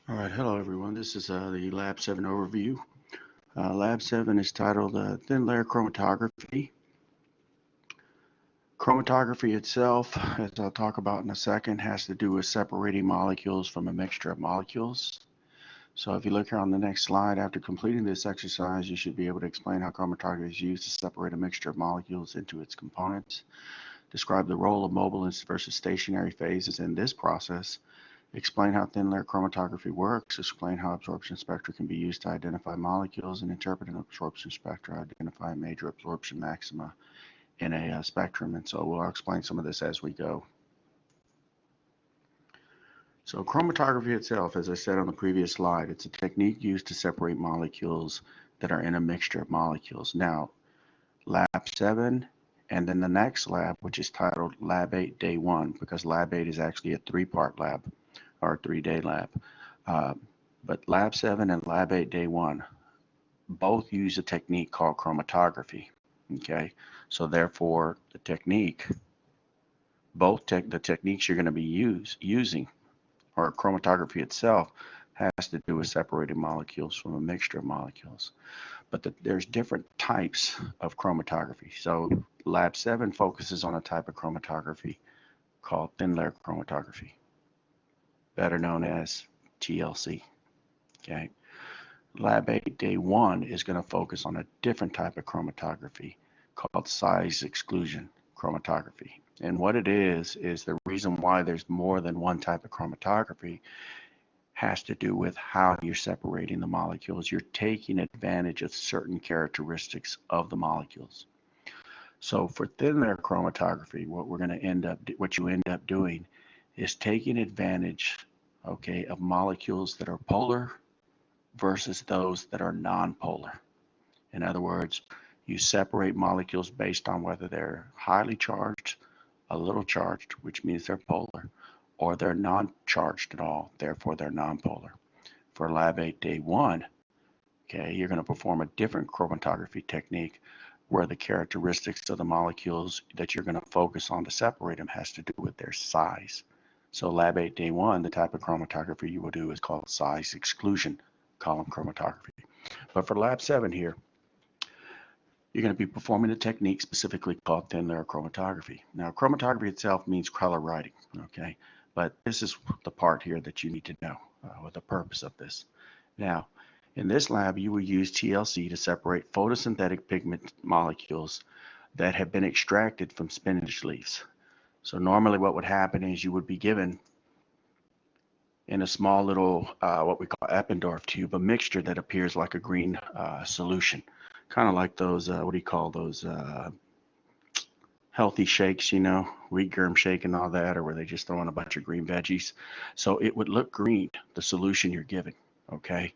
All right, hello everyone. This is the Lab 7 overview. Lab 7 is titled Thin Layer Chromatography. Chromatography itself, as I'll talk about in a second, has to do with separating molecules from a mixture of molecules. So if you look here on the next slide, after completing this exercise, you should be able to explain how chromatography is used to separate a mixture of molecules into its components, describe the role of mobile versus stationary phases in this process, explain how thin layer chromatography works, explain how absorption spectra can be used to identify molecules, and interpret an absorption spectra, identify major absorption maxima in a spectrum. And so we'll explain some of this as we go. So chromatography itself, as I said on the previous slide, it's a technique used to separate molecules that are in a mixture of molecules. Now, Lab 7 and then the next lab, which is titled Lab 8 Day 1, because Lab 8 is actually a three-part lab or a three-day lab. Uh, but Lab 7 and Lab 8 Day 1 both use a technique called chromatography. Okay, so therefore the technique, the techniques you're going to be using, or chromatography itself, has to do with separating molecules from a mixture of molecules. But there's different types of chromatography. So Lab 7 focuses on a type of chromatography called thin layer chromatography, better known as TLC. Okay. Lab 8 Day 1 is going to focus on a different type of chromatography called size exclusion chromatography. And what it is the reason why there's more than one type of chromatography has to do with how you're separating the molecules. You're taking advantage of certain characteristics of the molecules. So for thin layer chromatography, what you end up doing is taking advantage, okay, of molecules that are polar versus those that are nonpolar. In other words, you separate molecules based on whether they're highly charged, a little charged, which means they're polar, or they're non-charged at all, therefore they're nonpolar. For Lab 8 Day 1, okay, you're going to perform a different chromatography technique where the characteristics of the molecules that you're going to focus on to separate them has to do with their size. So Lab 8 Day 1, the type of chromatography you will do is called size exclusion column chromatography. But for Lab 7 here, you're going to be performing a technique specifically called thin layer chromatography. Now, chromatography itself means color writing, okay? But this is the part here that you need to know what the purpose of this. Now, in this lab, you will use TLC to separate photosynthetic pigment molecules that have been extracted from spinach leaves. So normally what would happen is you would be given in a small little, what we call Eppendorf tube, a mixture that appears like a green solution. Kind of like those, what do you call those, healthy shakes, wheat germ shake and all that, or where they just throw in a bunch of green veggies. So it would look green, the solution you're giving, okay?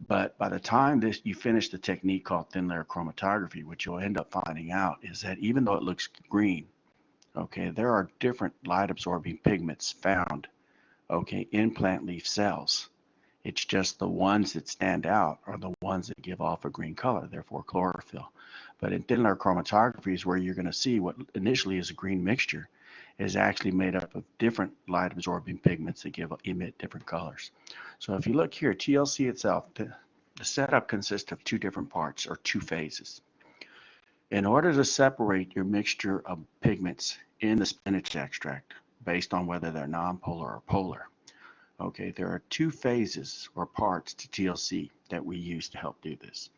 But by the time you finish the technique called thin layer chromatography, what you'll end up finding out is that even though it looks green, okay, there are different light absorbing pigments found, okay, in plant leaf cells. It's just the ones that stand out are the ones that give off a green color, therefore chlorophyll. But in thin layer chromatography is where you're going to see what initially is a green mixture is actually made up of different light absorbing pigments that emit different colors. So if you look here, TLC itself, the setup consists of two different parts or two phases. In order to separate your mixture of pigments in the spinach extract based on whether they're nonpolar or polar, okay, there are two phases or parts to TLC that we use to help do this.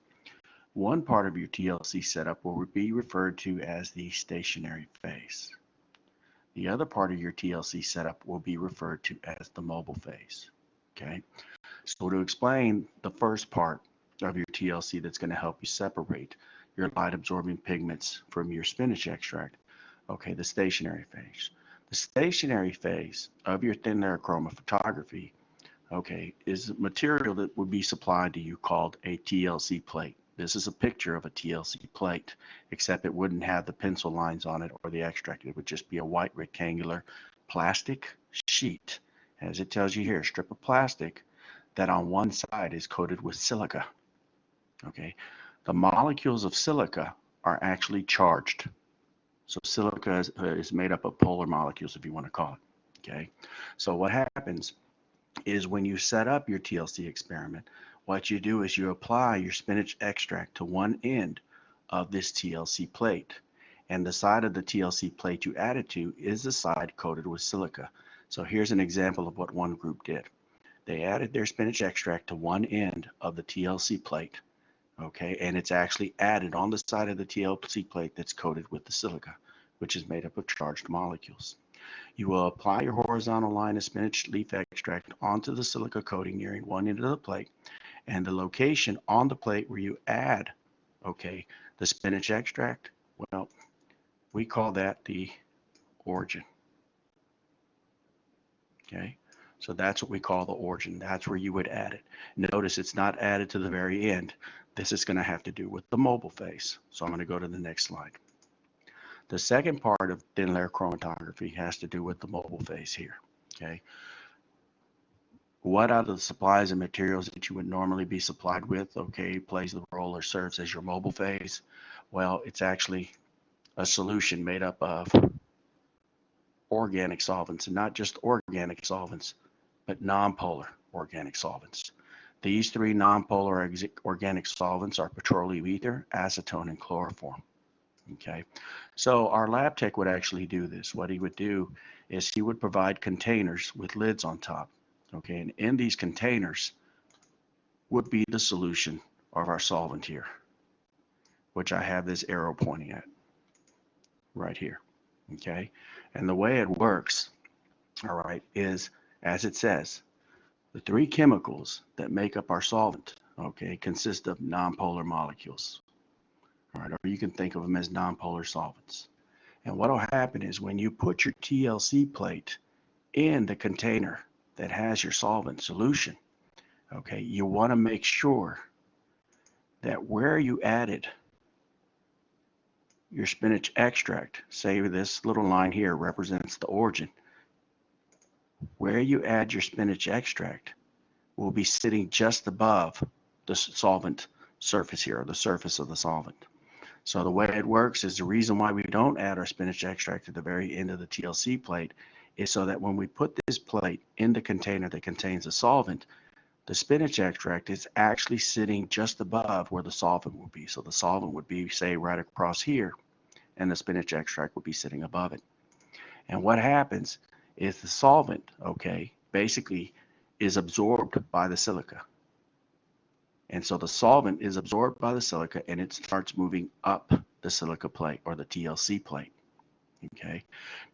One part of your TLC setup will be referred to as the stationary phase. The other part of your TLC setup will be referred to as the mobile phase. Okay, so to explain the first part of your TLC that's going to help you separate your light absorbing pigments from your spinach extract, okay, the stationary phase. The stationary phase of your thin layer chromatography, okay, is material that would be supplied to you called a TLC plate. This is a picture of a TLC plate, except it wouldn't have the pencil lines on it or the extract. It would just be a white rectangular plastic sheet. As it tells you here, a strip of plastic that on one side is coated with silica. Okay, the molecules of silica are actually charged. So silica is made up of polar molecules, if you want to call it. Okay, so what happens is when you set up your TLC experiment, what you do is you apply your spinach extract to one end of this TLC plate. And the side of the TLC plate you add it to is the side coated with silica. So here's an example of what one group did. They added their spinach extract to one end of the TLC plate, okay, and it's actually added on the side of the TLC plate that's coated with the silica, which is made up of charged molecules. You will apply your horizontal line of spinach leaf extract onto the silica coating nearing one end of the plate, and the location on the plate where you add, okay, the spinach extract, well, we call that the origin, okay? So that's what we call the origin. That's where you would add it. Notice it's not added to the very end. This is going to have to do with the mobile phase. So I'm going to go to the next slide. The second part of thin layer chromatography has to do with the mobile phase here, okay? What out of the supplies and materials that you would normally be supplied with, okay, plays the role or serves as your mobile phase? Well, it's actually a solution made up of organic solvents, and not just organic solvents, but nonpolar organic solvents. These three nonpolar organic solvents are petroleum ether, acetone, and chloroform. Okay, so our lab tech would actually do this. What he would do is he would provide containers with lids on top. Okay, and in these containers would be the solution of our solvent here, which I have this arrow pointing at right here. Okay, and the way it works, all right, is as it says, the three chemicals that make up our solvent, okay, consist of nonpolar molecules. All right, or you can think of them as nonpolar solvents. And what will happen is when you put your TLC plate in the container that has your solvent solution, okay, you want to make sure that where you added your spinach extract, say this little line here represents the origin, where you add your spinach extract will be sitting just above the solvent surface here, or the surface of the solvent. So the way it works is the reason why we don't add our spinach extract at the very end of the TLC plate is so that when we put this plate in the container that contains the solvent, the spinach extract is actually sitting just above where the solvent would be. So the solvent would be, say, right across here, and the spinach extract would be sitting above it. And what happens is the solvent, okay, basically is absorbed by the silica. And so the solvent is absorbed by the silica and it starts moving up the silica plate or the TLC plate. Okay.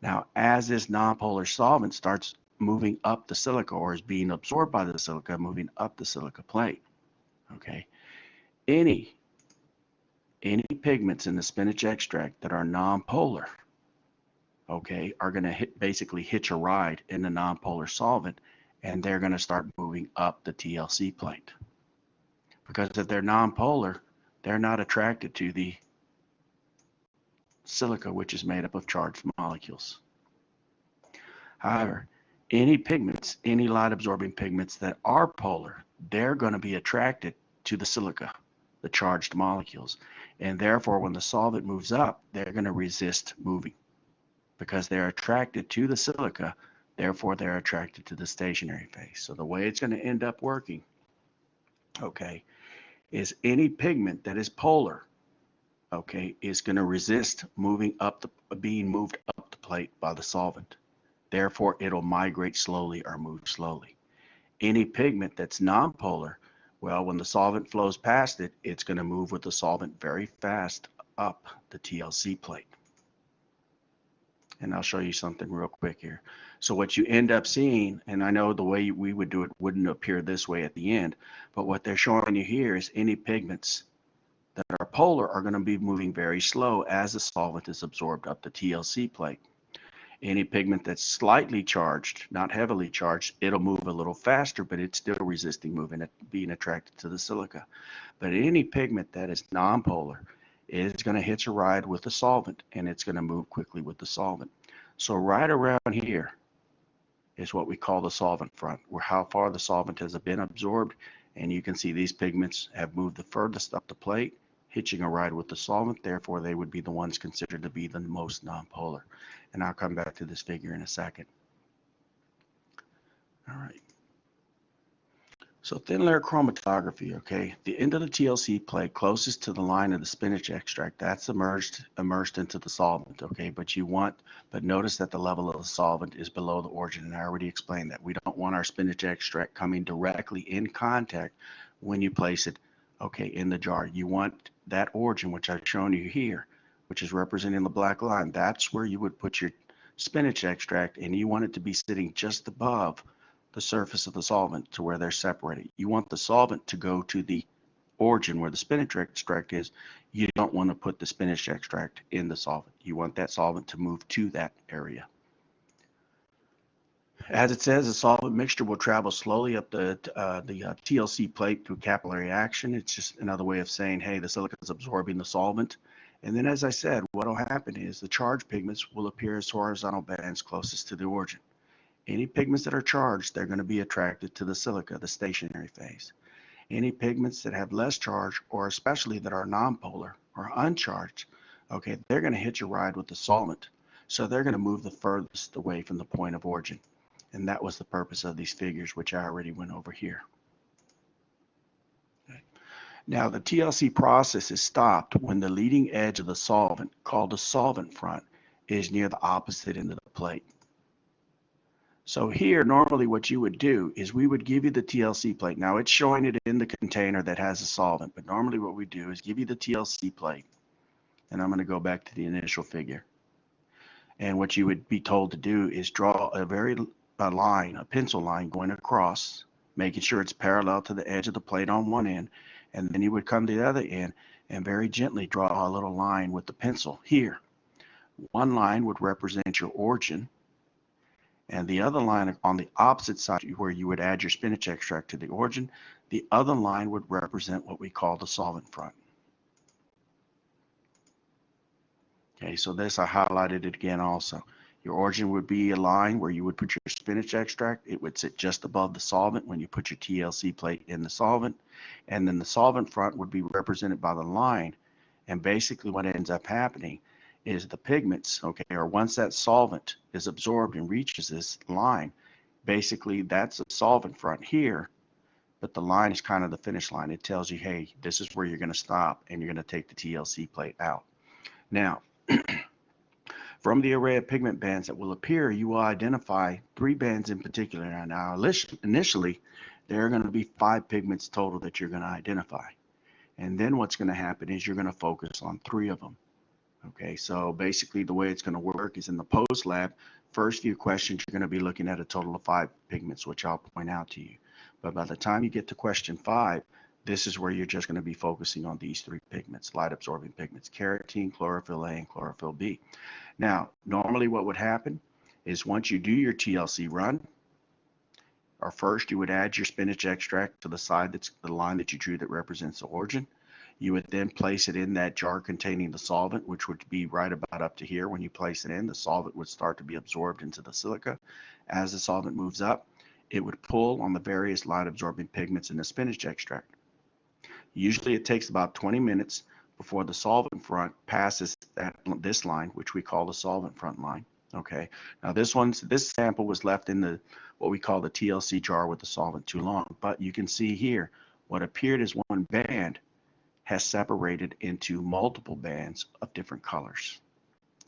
Now, as this nonpolar solvent starts moving up the silica or is being absorbed by the silica, moving up the silica plate, okay, any pigments in the spinach extract that are nonpolar, okay, are going to basically hitch a ride in the nonpolar solvent and they're going to start moving up the TLC plate. Because if they're nonpolar, they're not attracted to the silica, which is made up of charged molecules. However, any pigments, any light absorbing pigments that are polar, they're going to be attracted to the silica, the charged molecules. And therefore, when the solvent moves up, they're going to resist moving because they're attracted to the silica. Therefore, they're attracted to the stationary phase. So the way it's going to end up working, okay, is any pigment that is polar, okay, is going to resist being moved up the plate by the solvent. Therefore, it'll migrate slowly or move slowly. Any pigment that's nonpolar, well, when the solvent flows past it, it's going to move with the solvent very fast up the TLC plate. And I'll show you something real quick here. So what you end up seeing, and I know the way we would do it wouldn't appear this way at the end, but what they're showing you here is any pigments that are polar are going to be moving very slow as the solvent is absorbed up the TLC plate. Any pigment that's slightly charged, not heavily charged, it'll move a little faster, but it's still resisting moving, being attracted to the silica. But any pigment that is nonpolar is going to hitch a ride with the solvent, and it's going to move quickly with the solvent. So right around here is what we call the solvent front, where how far the solvent has been absorbed, and you can see these pigments have moved the furthest up the plate, hitching a ride with the solvent. Therefore, they would be the ones considered to be the most nonpolar. And I'll come back to this figure in a second. All right. So thin layer chromatography, okay, the end of the TLC plate closest to the line of the spinach extract, that's immersed into the solvent, okay, but notice that the level of the solvent is below the origin, and I already explained that. We don't want our spinach extract coming directly in contact when you place it, okay, in the jar. You want that origin, which I've shown you here, which is representing the black line. That's where you would put your spinach extract, and you want it to be sitting just above the surface of the solvent to where they're separated. You want the solvent to go to the origin where the spinach extract is. You don't want to put the spinach extract in the solvent. You want that solvent to move to that area. As it says, the solvent mixture will travel slowly up the TLC plate through capillary action. It's just another way of saying, hey, the silica is absorbing the solvent. And then, as I said, what will happen is the charged pigments will appear as horizontal bands closest to the origin. Any pigments that are charged, they're going to be attracted to the silica, the stationary phase. Any pigments that have less charge, or especially that are nonpolar or uncharged, okay, they're going to hitch a ride with the solvent. So they're going to move the furthest away from the point of origin. And that was the purpose of these figures, which I already went over here. Okay. Now the TLC process is stopped when the leading edge of the solvent, called the solvent front, is near the opposite end of the plate. So here, normally what you would do is we would give you the TLC plate. Now it's showing it in the container that has the solvent, but normally what we do is give you the TLC plate. And I'm going to go back to the initial figure. And what you would be told to do is draw a pencil line going across, making sure it's parallel to the edge of the plate on one end. And then you would come to the other end and very gently draw a little line with the pencil here. One line would represent your origin, and the other line on the opposite side where you would add your spinach extract to the origin, the other line would represent what we call the solvent front. Okay, so this I highlighted it again also. Your origin would be a line where you would put your spinach extract. It would sit just above the solvent when you put your TLC plate in the solvent. And then the solvent front would be represented by the line. And basically what ends up happening is the pigments, okay, or once that solvent is absorbed and reaches this line, basically that's a solvent front here, but the line is kind of the finish line. It tells you, hey, this is where you're going to stop and you're going to take the TLC plate out. Now, from the array of pigment bands that will appear, you will identify 3 bands in particular. Now, initially, there are going to be 5 pigments total that you're going to identify. And then what's going to happen is you're going to focus on 3 of them. Okay, so basically the way it's going to work is in the post lab, first few questions, you're going to be looking at a total of 5 pigments, which I'll point out to you. But by the time you get to question 5, this is where you're just going to be focusing on these 3 pigments, light absorbing pigments, carotene, chlorophyll A, and chlorophyll B. Now, normally what would happen is once you do your TLC run, or first you would add your spinach extract to the side that's the line that you drew that represents the origin. You would then place it in that jar containing the solvent, which would be right about up to here. When you place it in, the solvent would start to be absorbed into the silica. As the solvent moves up, it would pull on the various light absorbing pigments in the spinach extract. Usually it takes about 20 minutes before the solvent front passes this line, which we call the solvent front line. Okay, now this sample was left in what we call the TLC jar with the solvent too long, but you can see here what appeared as one band has separated into multiple bands of different colors.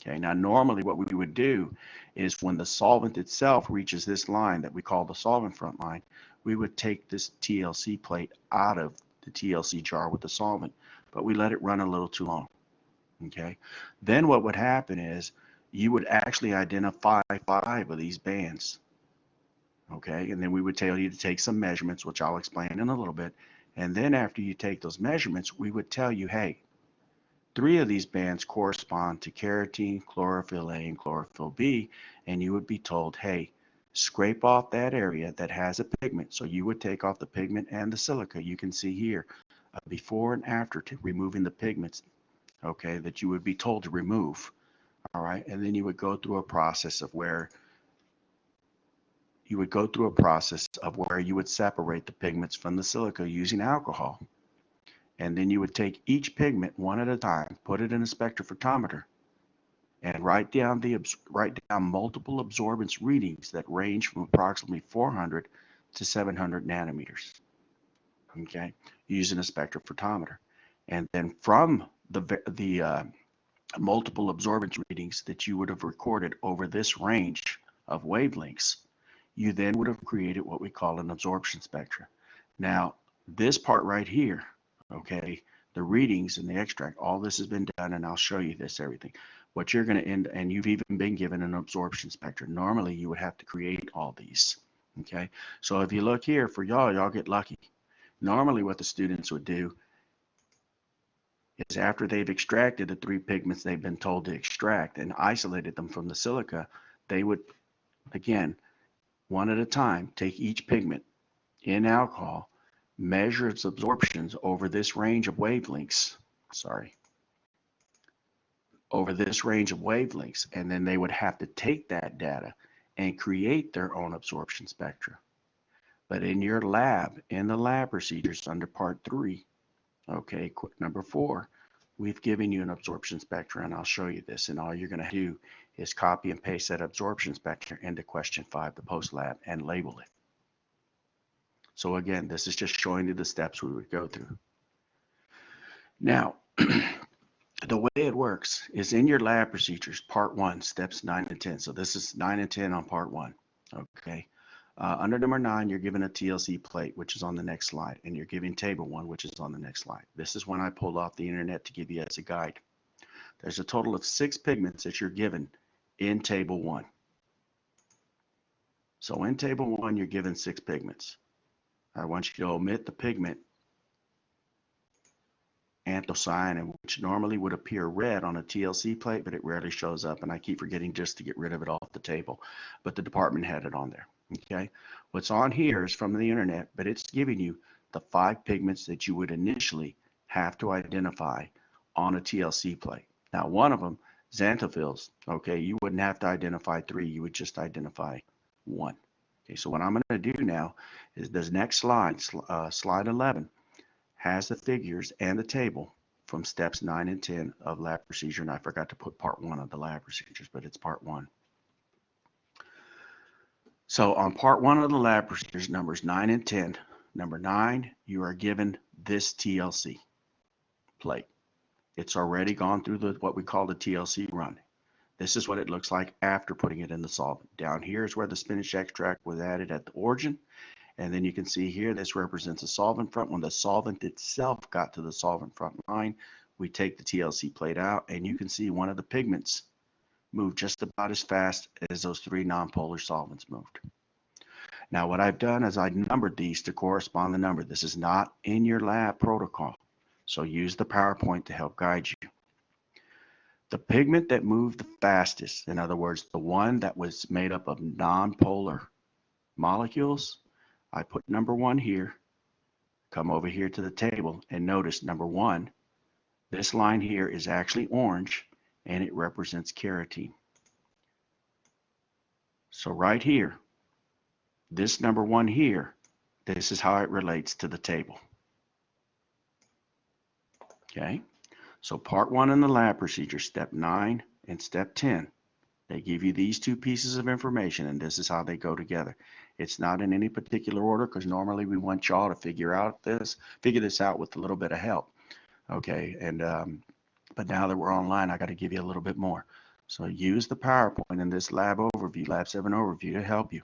Okay, now normally what we would do is when the solvent itself reaches this line that we call the solvent front line, we would take this TLC plate out of the TLC jar with the solvent, but we let it run a little too long. Okay, then what would happen is you would actually identify 5 of these bands. Okay, and then we would tell you to take some measurements, which I'll explain in a little bit. And then after you take those measurements, we would tell you, hey, 3 of these bands correspond to carotene, chlorophyll A, and chlorophyll B, and you would be told, hey, scrape off that area that has a pigment. So you would take off the pigment and the silica. You can see here before and after to removing the pigments, okay, that you would be told to remove. All right, and then you would go through a process of where you would separate the pigments from the silica using alcohol. And then you would take each pigment one at a time, put it in a spectrophotometer, and write down multiple absorbance readings that range from approximately 400 to 700 nanometers. okay, using a spectrophotometer. And then from the multiple absorbance readings that you would have recorded over this range of wavelengths, you then would have created what we call an absorption spectra. Now, this part right here, okay, the readings and the extract, all this has been done, and I'll show you this, everything. What you're going to end, and you've even been given an absorption spectra. Normally, you would have to create all these, okay? So if you look here, for y'all get lucky. Normally, what the students would do is after they've extracted the 3 pigments they've been told to extract and isolated them from the silica, they would, again, one at a time, take each pigment in alcohol, measure its absorptions over this range of wavelengths, and then they would have to take that data and create their own absorption spectra. But in your lab, in the lab procedures under part 3, okay, number 4, we've given you an absorption spectra, and I'll show you this, and all you're going to do is copy and paste that absorption spectra into question 5, the post lab, and label it. So again, this is just showing you the steps we would go through. Now, the way it works is in your lab procedures, part 1, steps 9 and 10. So this is 9 and 10 on part 1, okay? Under number 9, you're given a TLC plate, which is on the next slide, and you're given table 1, which is on the next slide. This is one I pulled off the internet to give you as a guide. There's a total of 6 pigments that you're given in table 1. So in table 1, you're given 6 pigments. I want you to omit the pigment anthocyanin, which normally would appear red on a TLC plate, but it rarely shows up, and I keep forgetting just to get rid of it off the table. But the department had it on there. Okay, what's on here is from the internet, but it's giving you the 5 pigments that you would initially have to identify on a TLC plate. Now, one of them, xanthophylls, okay, you wouldn't have to identify 3, you would just identify 1. Okay, so what I'm going to do now is this next slide, slide 11, has the figures and the table from steps 9 and 10 of lab procedure, and I forgot to put part 1 of the lab procedures, but it's part 1. So on part 1 of the lab procedures, numbers 9 and 10, number 9, you are given this TLC plate. It's already gone through what we call the TLC run. This is what it looks like after putting it in the solvent. Down here is where the spinach extract was added at the origin. And then you can see here, this represents a solvent front. When the solvent itself got to the solvent front line, we take the TLC plate out, and you can see one of the pigments move just about as fast as those 3 nonpolar solvents moved. Now, what I've done is I numbered these to correspond the number. This is not in your lab protocol, so use the PowerPoint to help guide you. The pigment that moved the fastest, in other words, the one that was made up of nonpolar molecules, I put number 1 here, come over here to the table, and notice number 1, this line here is actually orange, and it represents carotene. So right here, this number 1 here, this is how it relates to the table. Okay, so part 1 in the lab procedure, step 9 and step 10, they give you these 2 pieces of information, and this is how they go together. It's not in any particular order, because normally we want y'all to figure this out with a little bit of help. Okay, and but now that we're online, I got to give you a little bit more. So use the PowerPoint in this lab overview, lab 7 overview, to help you.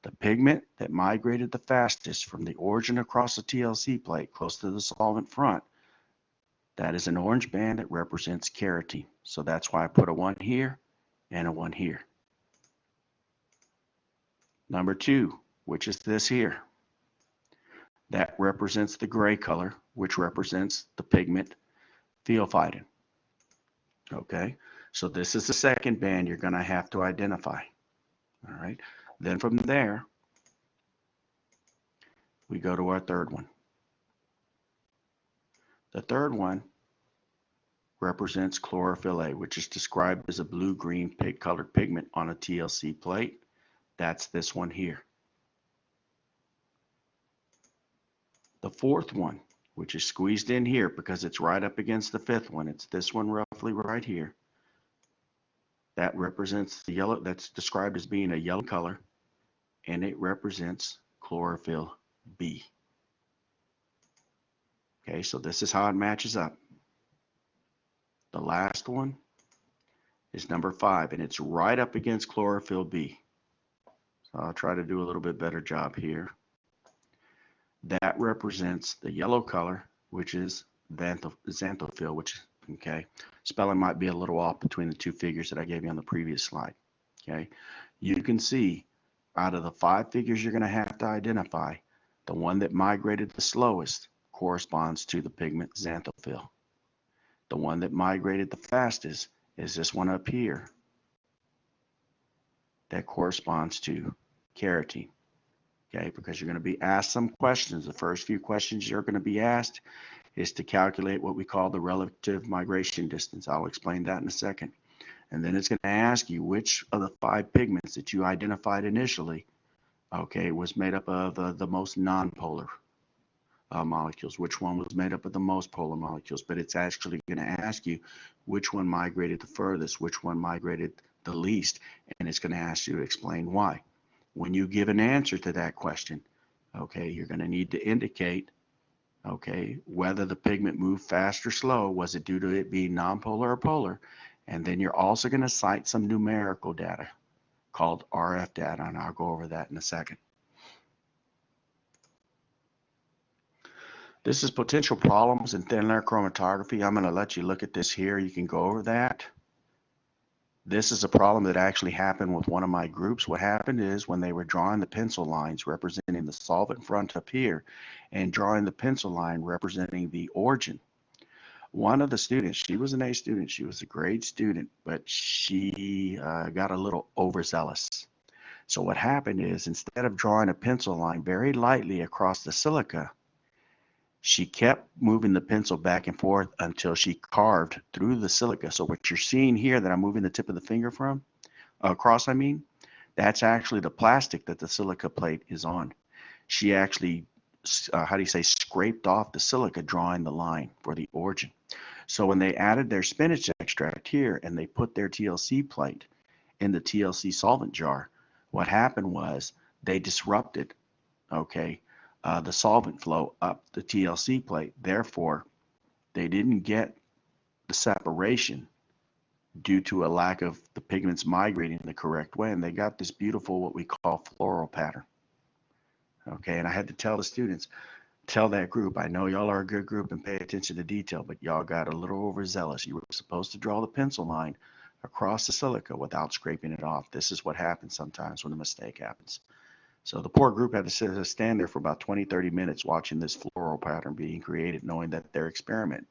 The pigment that migrated the fastest from the origin across the TLC plate close to the solvent front, that is an orange band that represents carotene. So that's why I put a 1 here and a 1 here. Number 2, which is this here, that represents the gray color, which represents the pigment thiophytin. Okay, so this is the second band you're going to have to identify. All right, then from there, we go to our third one. The third one represents chlorophyll A, which is described as a blue-green colored pigment on a TLC plate. That's this one here. The fourth one, which is squeezed in here because it's right up against the fifth one, it's this one roughly right here. That represents the yellow, that's described as being a yellow color, and it represents chlorophyll B. Okay, so this is how it matches up. The last one is number 5, and it's right up against chlorophyll B. So I'll try to do a little bit better job here. That represents the yellow color, which is xanthophyll, which, okay, spelling might be a little off between the two figures that I gave you on the previous slide. Okay, you can see out of the 5 figures you're going to have to identify, the one that migrated the slowest corresponds to the pigment xanthophyll. The one that migrated the fastest is this one up here that corresponds to carotene. Okay, because you're going to be asked some questions. The first few questions you're going to be asked is to calculate what we call the relative migration distance. I'll explain that in a second. And then it's going to ask you which of the 5 pigments that you identified initially, okay, was made up of the most nonpolar molecules, which one was made up of the most polar molecules. But it's actually going to ask you which one migrated the furthest, which one migrated the least, and it's going to ask you to explain why. When you give an answer to that question, okay, you're going to need to indicate, okay, whether the pigment moved fast or slow. Was it due to it being nonpolar or polar? And then you're also going to cite some numerical data called RF data, and I'll go over that in a second. This is potential problems in thin layer chromatography. I'm going to let you look at this here. You can go over that. This is a problem that actually happened with one of my groups. What happened is when they were drawing the pencil lines representing the solvent front up here and drawing the pencil line representing the origin, one of the students, she was an A student, she was a great student, but she got a little overzealous. So what happened is instead of drawing a pencil line very lightly across the silica, she kept moving the pencil back and forth until she carved through the silica. So what you're seeing here that I'm moving the tip of the finger from, across, that's actually the plastic that the silica plate is on. She actually, scraped off the silica, drawing the line for the origin. So when they added their spinach extract here and they put their TLC plate in the TLC solvent jar, what happened was they disrupted, okay, the solvent flow up the TLC plate. Therefore, they didn't get the separation due to a lack of the pigments migrating the correct way, and they got this beautiful, what we call floral pattern. Okay, and I had to tell the students, tell that group, I know y'all are a good group and pay attention to detail, but y'all got a little overzealous. You were supposed to draw the pencil line across the silica without scraping it off. This is what happens sometimes when a mistake happens. So the poor group had to stand there for about 20-30 minutes watching this floral pattern being created, knowing that their experiment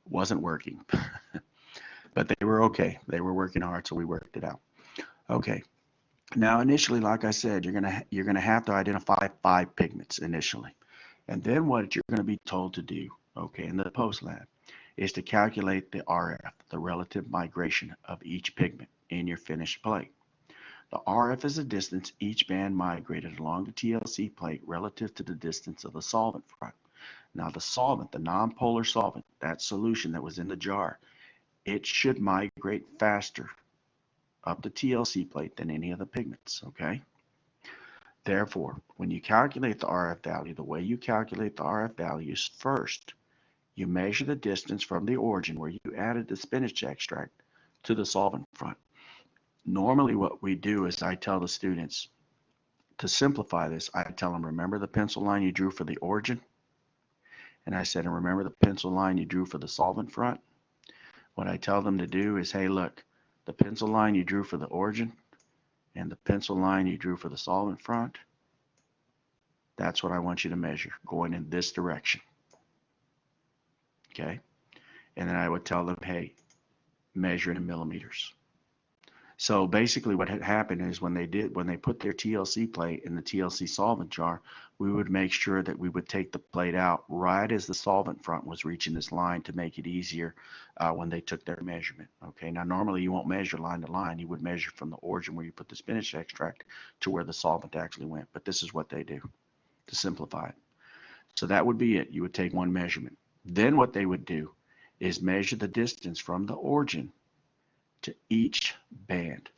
wasn't working. But they were okay. They were working hard, so we worked it out. Okay. Now, initially, like I said, you're gonna have to identify 5 pigments initially. And then what you're going to be told to do, okay, in the post lab, is to calculate the RF, the relative migration of each pigment in your finished plate. The RF is the distance each band migrated along the TLC plate relative to the distance of the solvent front. Now the solvent, the nonpolar solvent, that solution that was in the jar, it should migrate faster up the TLC plate than any of the pigments, okay? Therefore, when you calculate the RF value, the way you calculate the RF value is first, you measure the distance from the origin where you added the spinach extract to the solvent front. Normally what we do is I tell the students, to simplify this, I tell them, remember the pencil line you drew for the origin? And I said, and remember the pencil line you drew for the solvent front? What I tell them to do is, hey, look, the pencil line you drew for the origin and the pencil line you drew for the solvent front, that's what I want you to measure, going in this direction. Okay? And then I would tell them, hey, measure it in millimeters. So basically what had happened is when they put their TLC plate in the TLC solvent jar, we would make sure that we would take the plate out right as the solvent front was reaching this line to make it easier when they took their measurement. Okay, now normally you won't measure line to line. You would measure from the origin where you put the spinach extract to where the solvent actually went. But this is what they do to simplify it. So that would be it. You would take one measurement. Then what they would do is measure the distance from the origin to each band.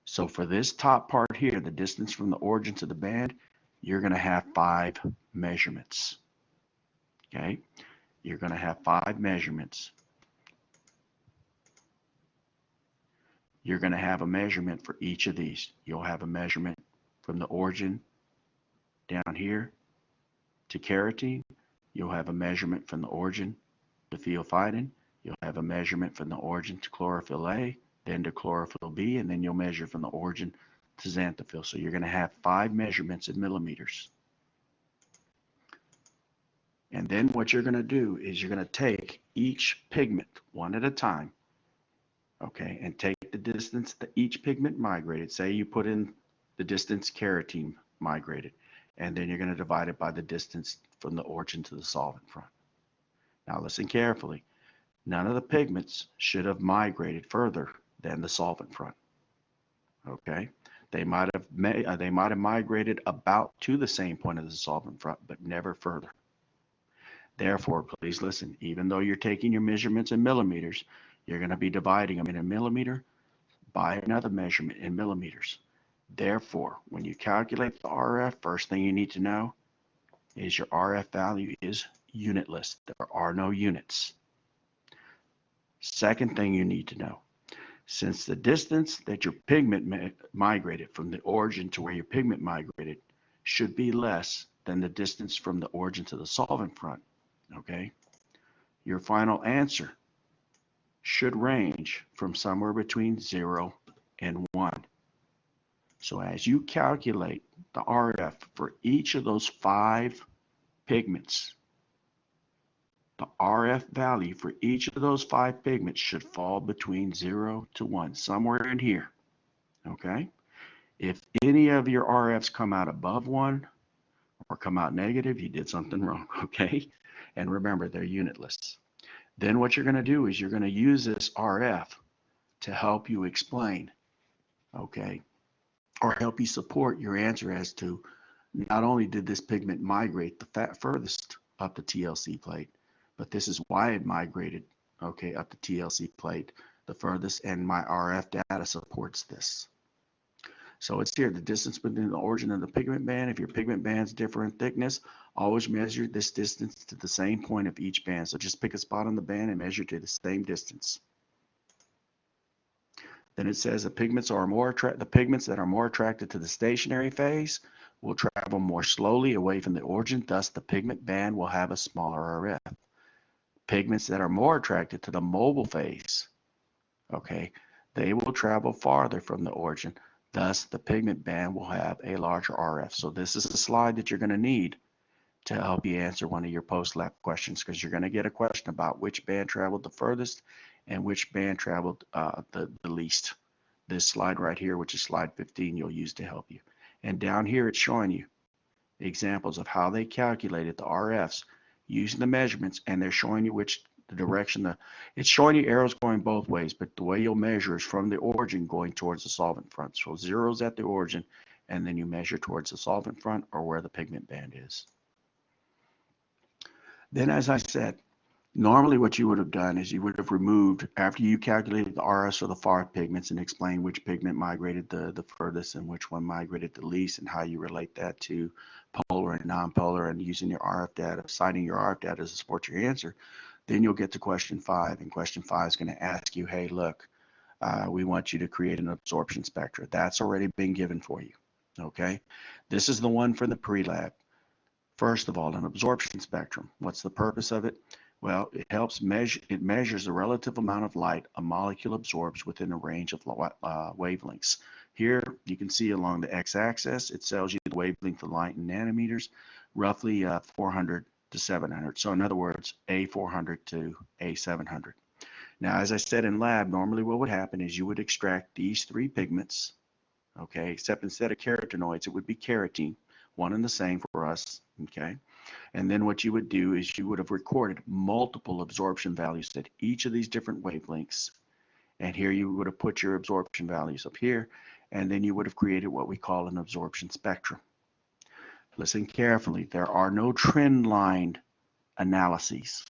So for this top part here, the distance from the origin to the band, you're going to have 5 measurements. Okay. you're going to have 5 measurements. You're going to have a measurement for each of these. You'll have a measurement from the origin down here to carotene. You'll have a measurement from the origin to pheophytin. You'll have a measurement from the origin to chlorophyll A, then to chlorophyll B, and then you'll measure from the origin to xanthophyll. So you're going to have 5 measurements in millimeters. And then what you're going to do is you're going to take each pigment one at a time, okay, and take the distance that each pigment migrated. Say you put in the distance carotene migrated, and then you're going to divide it by the distance from the origin to the solvent front. Now listen carefully. None of the pigments should have migrated further than the solvent front. Okay, they might have migrated about to the same point of the solvent front, but never further. Therefore, please listen. Even though you're taking your measurements in millimeters, you're going to be dividing them in a millimeter by another measurement in millimeters. Therefore, when you calculate the RF, first thing you need to know is your RF value is unitless. There are no units. Second thing you need to know, since the distance that your pigment migrated from the origin to where your pigment migrated should be less than the distance from the origin to the solvent front, okay, your final answer should range from somewhere between 0 and 1. So as you calculate the RF for each of those 5 pigments, the RF value for each of those 5 pigments should fall between 0 to 1, somewhere in here, okay? If any of your RFs come out above 1 or come out negative, you did something wrong, okay? And remember, they're unitless. Then what you're going to do is you're going to use this RF to help you explain, okay, or help you support your answer as to not only did this pigment migrate the furthest up the TLC plate, but this is why it migrated, okay, up the TLC plate the furthest, and my RF data supports this. So it's here, the distance between the origin of the pigment band. If your pigment bands differ in thickness, always measure this distance to the same point of each band. So just pick a spot on the band and measure to the same distance. Then it says the pigments that are more attracted to the stationary phase will travel more slowly away from the origin, thus the pigment band will have a smaller RF. Pigments that are more attracted to the mobile phase, okay, they will travel farther from the origin, thus the pigment band will have a larger RF. So this is a slide that you're going to need to help you answer one of your post-lab questions, because you're going to get a question about which band traveled the furthest and which band traveled the least. This slide right here, which is slide 15, you'll use to help you. And down here it's showing you examples of how they calculated the RFs using the measurements, and they're showing you which the direction, it's showing you arrows going both ways, but the way you'll measure is from the origin going towards the solvent front. So 0's at the origin, and then you measure towards the solvent front or where the pigment band is. Then, as I said, normally what you would have done is you would have removed, after you calculated the RS for the 5 pigments and explained which pigment migrated the furthest and which one migrated the least, and how you relate that to polar and nonpolar, and using your RF data, citing your RF data to support your answer, then you'll get to question 5. And question 5 is going to ask you, hey, look, we want you to create an absorption spectra. That's already been given for you, okay? This is the one for the pre-lab. First of all, an absorption spectrum. What's the purpose of it? Well, it measures the relative amount of light a molecule absorbs within a range of wavelengths. Here, you can see along the x-axis, it tells you the wavelength of light in nanometers, roughly 400 to 700. So in other words, A400 to A700. Now, as I said in lab, normally what would happen is you would extract these 3 pigments, okay, except instead of carotenoids, it would be carotene, one and the same for us, okay? And then what you would do is you would have recorded multiple absorption values at each of these different wavelengths. And here you would have put your absorption values up here, and then you would have created what we call an absorption spectrum. Listen carefully, there are no trend line analyses.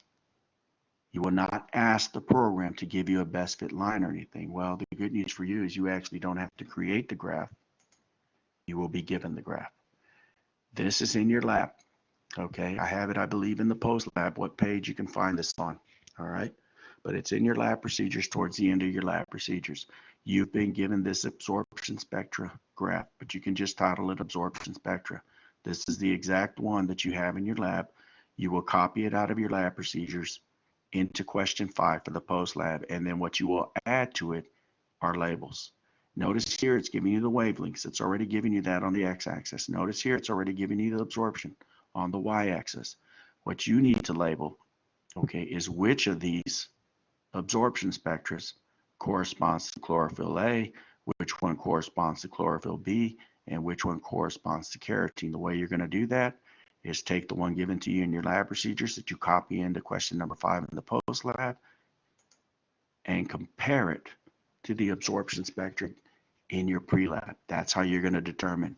You will not ask the program to give you a best fit line or anything. Well, the good news for you is you actually don't have to create the graph. You will be given the graph. This is in your lab. Okay, I have it, I believe, in the post lab, what page you can find this on. All right, but it's in your lab procedures towards the end of your lab procedures. You've been given this absorption spectra graph, but you can just title it absorption spectra. This is the exact one that you have in your lab. You will copy it out of your lab procedures into question 5 for the post lab, and then what you will add to it are labels. Notice here it's giving you the wavelengths. It's already giving you that on the x-axis. Notice here it's already giving you the absorption on the y-axis. What you need to label, okay, is which of these absorption spectras corresponds to chlorophyll A, which one corresponds to chlorophyll B, and which one corresponds to carotene. The way you're going to do that is take the one given to you in your lab procedures that you copy into question number 5 in the post lab and compare it to the absorption spectrum in your pre-lab. That's how you're going to determine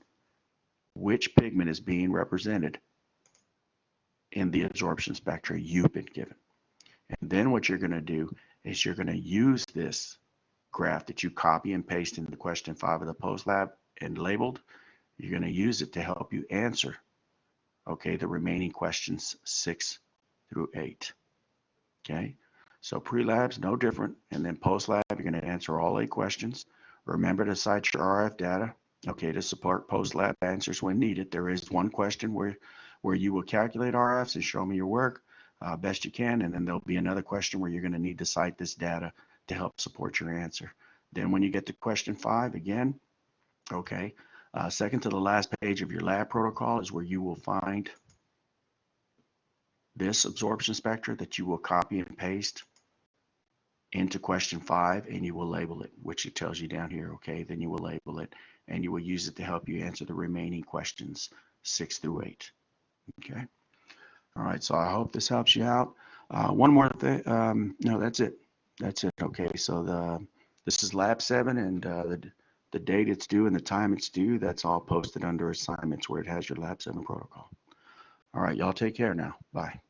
which pigment is being represented in the absorption spectra you've been given. And then what you're going to do is you're going to use this graph that you copy and paste into question 5 of the post lab and labeled. You're going to use it to help you answer, okay, the remaining questions 6 through 8. Okay, so pre-lab's no different, and then post-lab you're going to answer all 8 questions. Remember to cite your RF data, okay, to support post-lab answers when needed. There is one question where you will calculate RFs and show me your work best you can, and then there'll be another question where you're going to need to cite this data to help support your answer. Then when you get to question 5 again, okay, second to the last page of your lab protocol is where you will find this absorption spectra that you will copy and paste into question 5, and you will label it, which it tells you down here. Okay, then you will label it and you will use it to help you answer the remaining questions 6 through 8. Okay, all right, so I hope this helps you out. One more thing, no, that's it. Okay, so this is lab 7, and the date it's due and the time it's due, that's all posted under assignments where it has your lab 7 protocol. All right, y'all take care now. Bye.